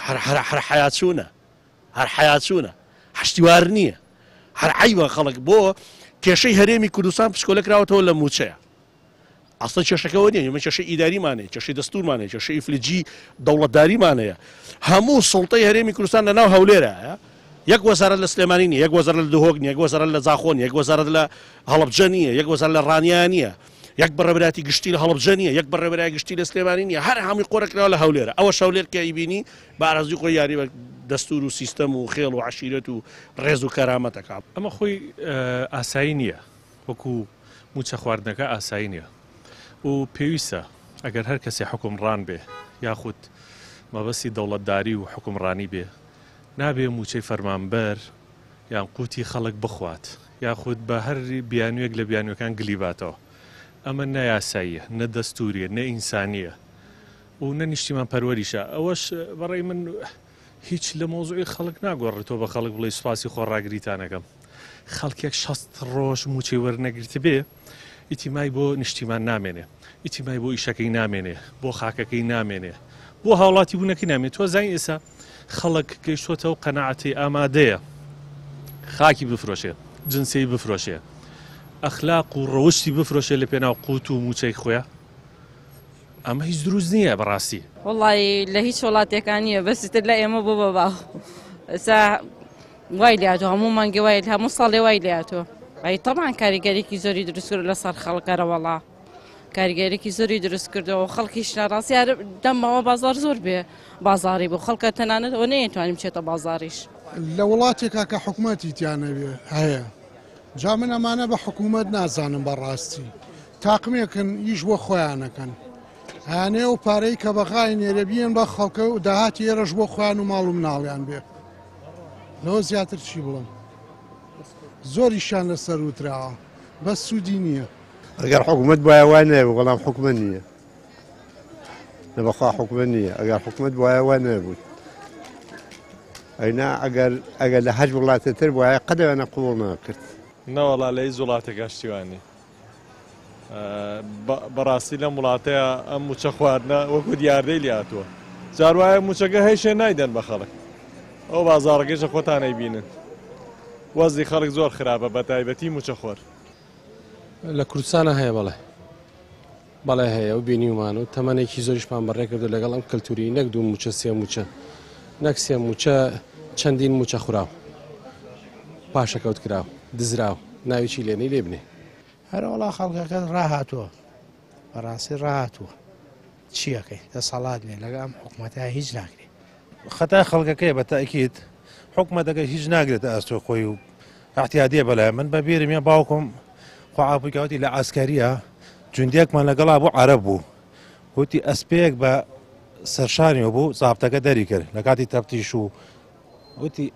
هەر حیاچوونە هەر حیاچوونە هەشتیوار نییە هەر عیبە خەڵک بۆ کێشەی هەرێمی کوردستان پشکۆلە کراوەتەوە لە موچەیە ئەسڵ کێشەکەەوە نیە ئێمە کێشەی ئیداریمانەیە کێشەی دەستورمانەیە کێشەی فلجی دەوڵەتداریمانەیە هەموو سڵتەی هەرێمی کوردستان لەناو هەولێرە یەک وەزارەت لە سلێمانی نیە یەک وەزارەت لە دهۆک نیە یەک وەزارەت لە زاخۆ نیە یەک وەزارەت لە هەڵەبجە نیە یەک وەزارەت لە ڕانیا نیە یەک بەڕێوەبەراتی گشتی لە هەڵەبجە نیە یەک بەڕێوەبەرای گشتی لە سلێمانی نیە هەر هەمووی قۆرەکراوە لە هەولێرە ئەوە هەولێر کە ئیبینی بە ئارەزوی خۆی یاری بە دەستور و سیستەم و خێڵ و عەشیرەت و ڕێز و کەرامەتەکە ئەمە خۆی ئاسایی نییە وەکو موچە خواردنەکە ئاسایی نییە و پێویستە ئەگەر هەر کەسێ حکومڕان بێ یاخود مەبەستی دەوڵەتداری و حکومڕانی بێ نابێ موچەی فەرمانبەر یان قوتی خەڵک بخوات یاخود بە هەر بیانوێک لە بیانوەکان گلیباتەوە ئەمە نەیاساییە نە دەستوریە نە ئینسانیە و نە نیشتیمان پەروەریشە ئەوەش بەڕێی من هیچ لە مۆزوعی خەڵک ناگۆڕێتەوە بە خەڵک بڵێ سوپاسی خۆڕاگریتانەکەم خەڵکێک 60 ڕۆژ موچەی وەرنەگرتە بێ ئیتیمای بۆ نیشتیمان نامێنێ ئیتیمای بۆ ئیشەکەی نامێنێ بۆ خاکەکەی نامێنێ بۆ هاوڵاتی بوونەکەی نامێت تۆ زای ئێستا خەڵک گەیشتۆتەوە قەنەعەتی ئامادەیە خاکی بفرۆشێ جنسەی بفرۆشێ ئەخلاق و ڕەوشتی بفرۆشێ لە پێناو قوت و موچەی خۆیان ئەمە هیچ دروست نییە بەڕاستی وڵی لە هیچ وڵاتێکان نییە بەستر لە ئێمە بۆ بەباو ئسا وای لاتۆ هەموو مانگە وای هەموو ساڵێ وای لاتۆ ئەی تەمان کاریگەرێکی زۆری دروستکرد لەسەر خەڵکەرە وەڵا کاریگەرێکی زۆری دروست کردەوە خەڵکیش ناڕاستی دەمەوە بازار زۆر بێ بازاری بۆ خەڵکە تەنانەتەوە نەیەتوانین بچێتە بازاریش لە وڵاتێکا کە حکوومەتی تیانەوێ هەیە جا من ئەمانە بە حکوومەت نازانم بەڕاستی تاقمێکن ئیش بۆ خۆیانەکەن هانێ و پارەی کە بەغای نێرە بیان بە خەڵکە و داهاتی ئێرەش بۆ خۆیان و ماڵ و مناڵیان بێ لەوە زیاتر چی بڵم زۆریشان لەسەر وتراوە بەس سوودی نییە ئەگەر حکوومەت وایە وای نەبوو بەڵام حکوومەت نییە لەبەخوا حکوومەت نییە ئەگەر حکوومەت وایە وای نەبوو ئەینا ئەگەر لە هەج وڵاتێتر وایە قەدەوێنە قوڵ ناکرد نەوەڵا لە هیچ وڵاتێکا شتیوانی بەڕاستی لەم وڵاتەیە ئەم موچە خواردنە وەکو دیاردەی لاتووە جار وایە موچەکە هەیشێ نایدەن بە خەڵک ئەو بازاڕەکەیشە خۆتان نەیبینن وەزی خەڵک زۆر خراپە بە تایبەتی موچە خۆر لە کوردستانە هەیە بەڵێ هەیە و بینیومان و تەمەنێکی زۆریشمان بەڕێ کردو لەگەڵ ئەم کەلتوری نەک دوو موچە سێ موچە نەک سێ موچە چەندین موچە خوراو پاشەکەوت کراو دزراو ناویی لێنەی لێ بنێ هەرەوەڵا خەڵکەکە ڕاهاتووە بەڕاستی ڕاهاتووە چیەکەی دەسەڵات نێ لەگە ئەم حکوومەتە هیچ ناکرێت خەتای خەڵکەکەی بە تاکید حکوومەتەکە هیچ ناگرێتە ئەستۆ خۆی و احتیادیە بەلای من بە بیرم یە باوکم خواپیکاوتی لە ئاسکاریە جوندێکمان لەگەڵا بۆ عەرەب بوو وتی ئەسپەیەک بە سەرشانیەوە بوو زابتەکە دەری کرد لە کاتی تەفتیش و وتی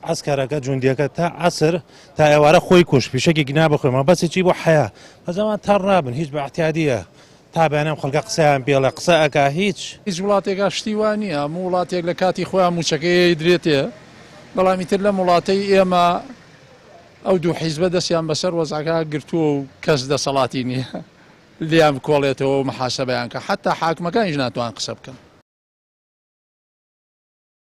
ئەسکارەکە جوندیەکە تا عەسر تا ئێوارە خۆی کوش پیشەکی گنا بخۆیمە بەسێکی بۆ حەیا بەزەمان تا ڕابن هیچ بە احتیادیە تا بەیانم خەڵکە قسەیان پێڵە قسە ئەکا هیچ وڵاتێکا شتیوان نییە هەموو وڵاتێک لە کاتی خۆیان موچەکەی درێتێ بەڵامی تر لە وڵاتەی ئێمە ئەو دوو حیزبە دەستیان بەسەر وەزعەکە گرتووە و کەس دەسەڵاتی نییە لیان کۆڵێتەوە و محاسەبەیان کە حتا حاکمەکانیش ناتوان قسە بکەن